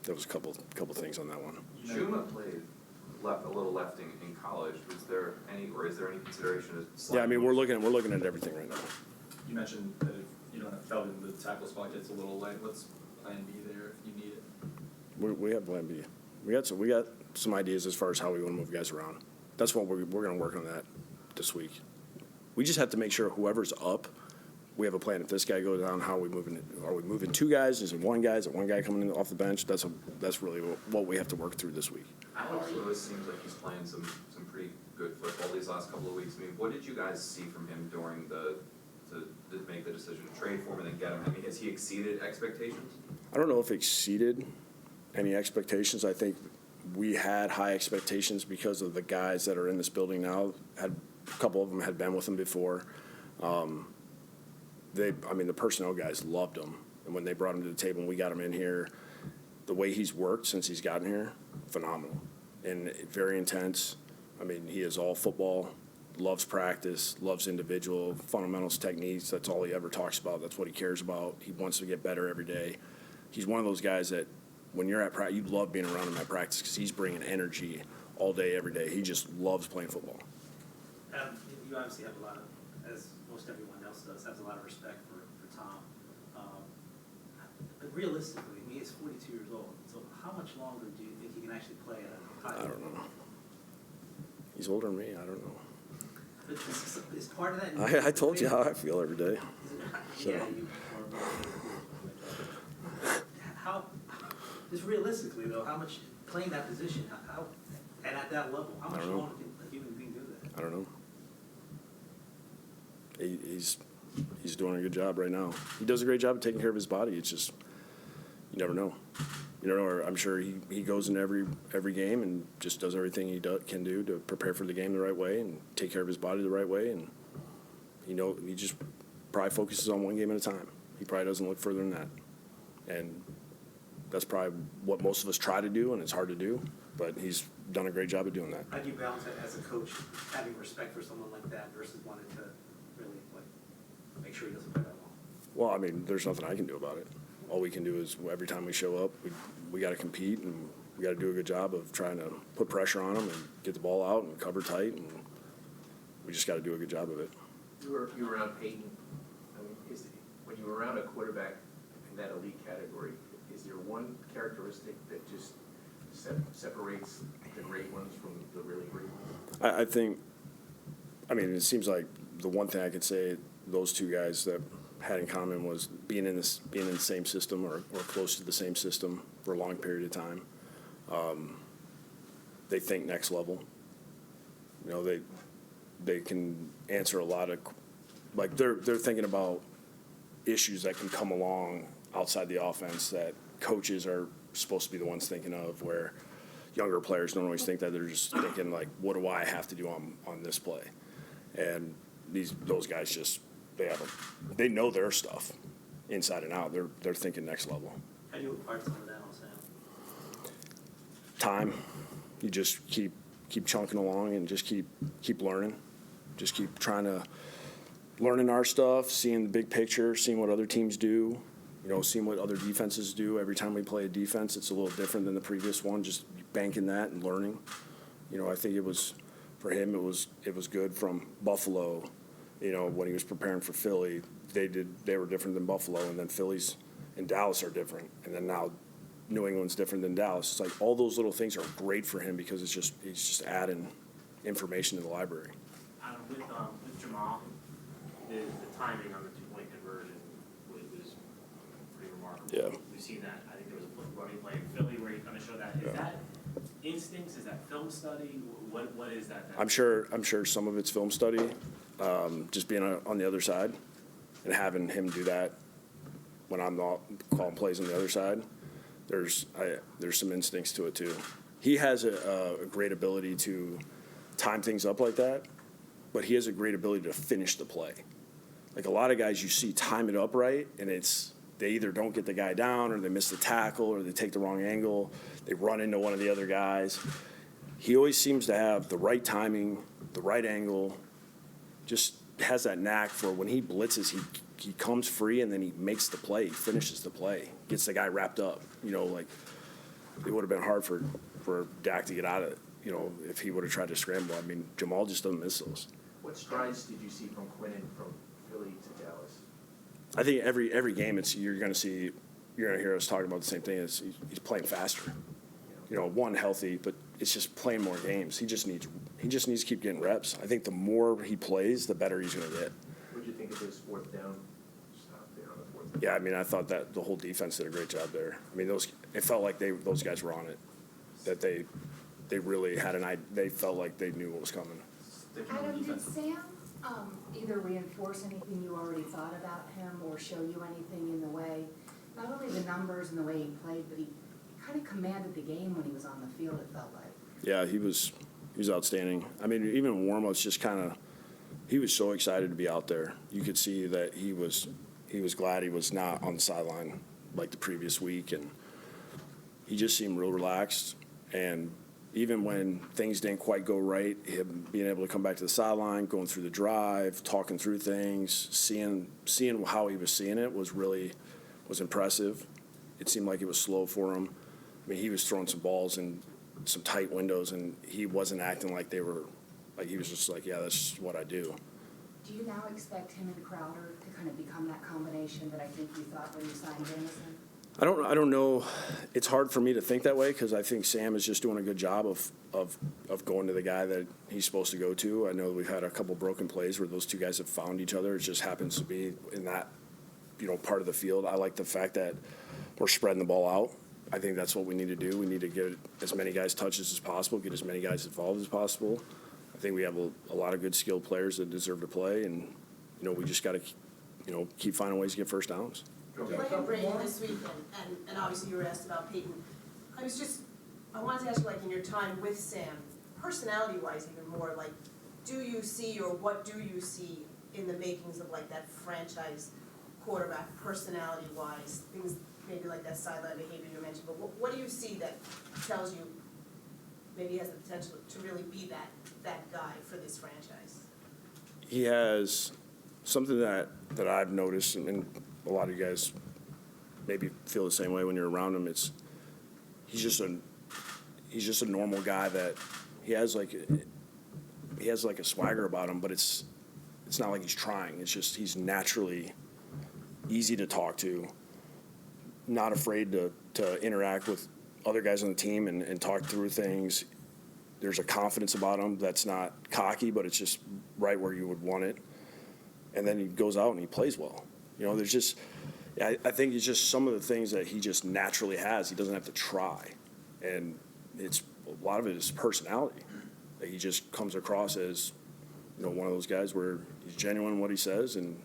that was a couple things on that one. Shuma played a little left in college. Is there any consideration? Yeah, I mean we're looking at everything right now. You mentioned that if you don't have felt in the tackle spot gets a little light. What's plan B there if you need it? We have plan B. We got some ideas as far as how we want to move guys around. That's what we're going to work on that this week. We just have to make sure whoever's up, we have a plan. If this guy goes down, how are we moving? Are we moving two guys? Is it one guy? Is it one guy coming in off the bench? That's really what we have to work through this week. Alex Lewis seems like he's playing some pretty good football these last couple of weeks. I mean, what did you guys see from him during to make the decision to trade for him and then get him? I mean, has he exceeded expectations? I don't know if exceeded any expectations. I think we had high expectations because of the guys that are in this building now. A couple of them had been with him before. The personnel guys loved him, and when they brought him to the table and we got him in here, the way he's worked since he's gotten here, phenomenal and very intense. I mean, he is all football, loves practice, loves individual fundamentals, techniques. That's all he ever talks about. That's what he cares about. He wants to get better every day. He's one of those guys that when you're at practice, you love being around him at practice because he's bringing energy all day, every day. He just loves playing football. You obviously have a lot of, as most everyone else does, has a lot of respect for Tom. But realistically, he's 42 years old. So how much longer do you think he can actually play at a high level? I don't know. He's older than me. I don't know. But is part of that? I told you how I feel every day. So. Yeah, how, just realistically though, how much playing that position, how and at that level, how much longer can a human being do that? I don't know. He's doing a good job right now. He does a great job of taking care of his body. It's just you never know. You know, or I'm sure he goes in every game and just does everything he can do to prepare for the game the right way and take care of his body the right way. And he just probably focuses on one game at a time. He probably doesn't look further than that. And that's probably what most of us try to do, and it's hard to do. But he's done a great job of doing that. How do you balance it as a coach, having respect for someone like that versus wanting to really make sure he doesn't play that long? Well, I mean, there's nothing I can do about it. All we can do is every time we show up, we got to compete, and we got to do a good job of trying to put pressure on them and get the ball out and cover tight, and we just got to do a good job of it. You were around Peyton. I mean, when you were around a quarterback in that elite category, is there one characteristic that just separates the great ones from the really great ones? I mean, it seems like the one thing I could say those two guys that had in common was being in the same system or close to the same system for a long period of time. They think next level. You know, they can answer a lot of, like they're thinking about issues that can come along outside the offense that coaches are supposed to be the ones thinking of, where younger players don't always think that. They're just thinking like, what do I have to do on this play? And those guys just they know their stuff inside and out. They're thinking next level. How do you impart some of that on Sam? Time. You just keep chunking along and just keep learning. Just keep trying to learning our stuff, seeing the big picture, seeing what other teams do. You know, seeing what other defenses do. Every time we play a defense, it's a little different than the previous one. Just banking that and learning. You know, I think it was for him. It was good from Buffalo. You know, when he was preparing for Philly, they were different than Buffalo, and then Phillies and Dallas are different, and then now New England's different than Dallas. It's like all those little things are great for him because he's just adding information to the library. With Jamal, the timing on the 2-point conversion was pretty remarkable. Yeah. We've seen that. I think there was a running play in Philly where he kind of showed that. Is that instincts? Is that film study? What is that? I'm sure some of it's film study. Just being on the other side and having him do that when I'm not calling plays on the other side, there's some instincts to it too. He has a great ability to time things up like that, but he has a great ability to finish the play. Like a lot of guys you see time it up right, and they either don't get the guy down or they miss the tackle or they take the wrong angle, they run into one of the other guys. He always seems to have the right timing, the right angle, just has that knack for when he blitzes, he comes free and then he makes the play, he finishes the play, gets the guy wrapped up. You know, like, it would have been hard for Dak to get out of it, you know, if he would have tried to scramble. I mean, Jamal just doesn't miss those. What strides did you see from Quinnen from Philly to Dallas? I think every game you're going to hear us talking about the same thing. He's playing faster. You know, one, healthy, but it's just playing more games. He just needs to keep getting reps. I think the more he plays, the better he's going to get. What did you think of his fourth down stop there on the fourth down? Yeah, I mean, I thought that the whole defense did a great job there. I mean, it felt like those guys were on it, that they really had they felt like they knew what was coming. Adam, did Sam either reinforce anything you already thought about him or show you anything in the way, not only the numbers and the way he played, but he kind of commanded the game when he was on the field, it felt like? Yeah, he was outstanding. I mean, even warm-ups just he was so excited to be out there. You could see that he was glad he was not on the sideline like the previous week, and he just seemed real relaxed. And even when things didn't quite go right, him being able to come back to the sideline, going through the drive, talking through things, seeing how he was seeing it was impressive. It seemed like it was slow for him. I mean, he was throwing some balls in some tight windows, and he wasn't acting like they were, like he was just like, yeah, that's just what I do. Do you now expect him and Crowder to kind of become that combination that I think you thought when you signed Jamison? I don't know. It's hard for me to think that way because I think Sam is just doing a good job of going to the guy that he's supposed to go to. I know we've had a couple broken plays where those two guys have found each other. It just happens to be in that, part of the field. I like the fact that we're spreading the ball out. I think that's what we need to do. We need to get as many guys touches as possible, get as many guys involved as possible. I think we have a lot of good skilled players that deserve to play, and we just got to keep finding ways to get first downs. You played Brady this weekend, and obviously you were asked about Peyton. I wanted to ask you, like, in your time with Sam, personality-wise even more, like, do you see or what do you see in the makings of, like, that franchise quarterback, personality-wise, things maybe like that sideline behavior you mentioned, but what do you see that tells you maybe he has the potential to really be that guy for this franchise? He has something that I've noticed, and a lot of you guys maybe feel the same way when you're around him. He's just a normal guy that he has like a swagger about him, but it's not like he's trying. It's just he's naturally easy to talk to, not afraid to interact with other guys on the team and talk through things. There's a confidence about him that's not cocky, but it's just right where you would want it. And then he goes out and he plays well. There's just, I think it's just some of the things that he just naturally has. He doesn't have to try. And a lot of it is personality. That he just comes across as, one of those guys where he's genuine in what he says, and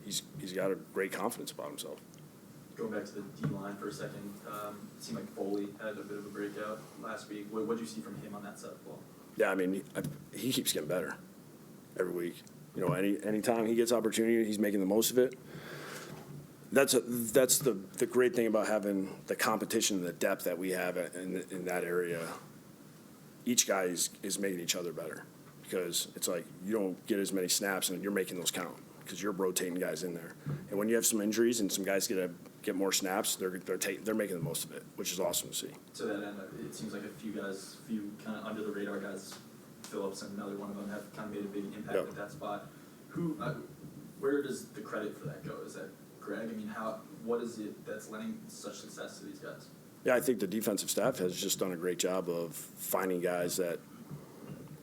he's got a great confidence about himself. Going back to the D-line for a second, it seemed like Foley had a bit of a breakout last week. What did you see from him on that side of the ball? Yeah, I mean, he keeps getting better every week. Anytime he gets opportunity, he's making the most of it. That's the great thing about having the competition and the depth that we have in that area. Each guy is making each other better because it's like you don't get as many snaps and you're making those count because you're rotating guys in there. And when you have some injuries and some guys get more snaps, they're making the most of it, which is awesome to see. To that end, it seems like a few kind of under the radar guys, Phillips and another one of them, have kind of made a big impact at that spot. Where does the credit for that go? Is that Greg? I mean, what is it that's lending such success to these guys? Yeah, I think the defensive staff has just done a great job of finding guys that,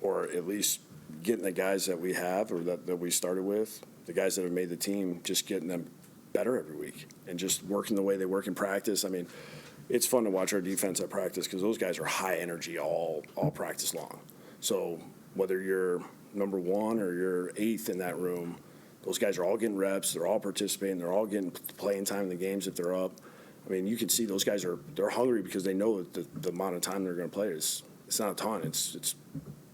or at least getting the guys that we have or that we started with, the guys that have made the team, just getting them better every week and just working the way they work in practice. I mean, it's fun to watch our defense at practice because those guys are high energy all practice long. So whether you're number one or you're eighth in that room, those guys are all getting reps. They're all participating. They're all getting playing time in the games if they're up. I mean, you can see those guys they're hungry because they know that the amount of time they're going to play is not a ton. It's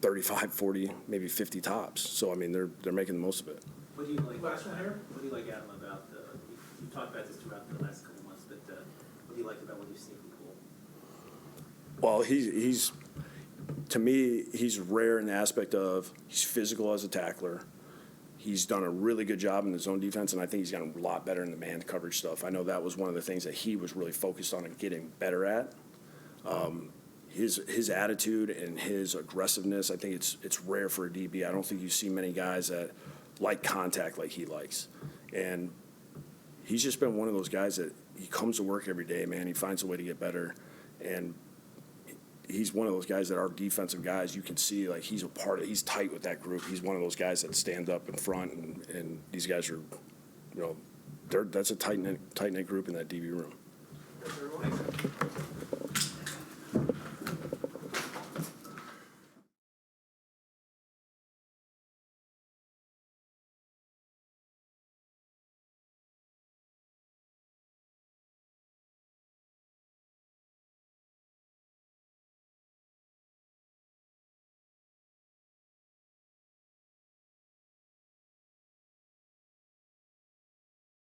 35, 40, maybe 50 tops. So I mean, they're making the most of it. What do you like? Last one here. What do you like, Adam, about you talked about this throughout the last couple months, but what do you like about what you've seen from Cole? Well, he's to me, he's rare in the aspect of he's physical as a tackler. he's done a really good job in the zone defense, and I think he's gotten a lot better in the man coverage stuff. I know that was one of the things that he was really focused on and getting better at. His attitude and his aggressiveness, I think it's rare for a DB. I don't think you see many guys that like contact like he likes. And he's just been one of those guys that he comes to work every day, man. He finds a way to get better. And he's one of those guys that our defensive guys, you can see, like, he's tight with that group. He's one of those guys that stand up in front, and these guys are, that's a tight-knit group in that DB room. Thanks, everyone.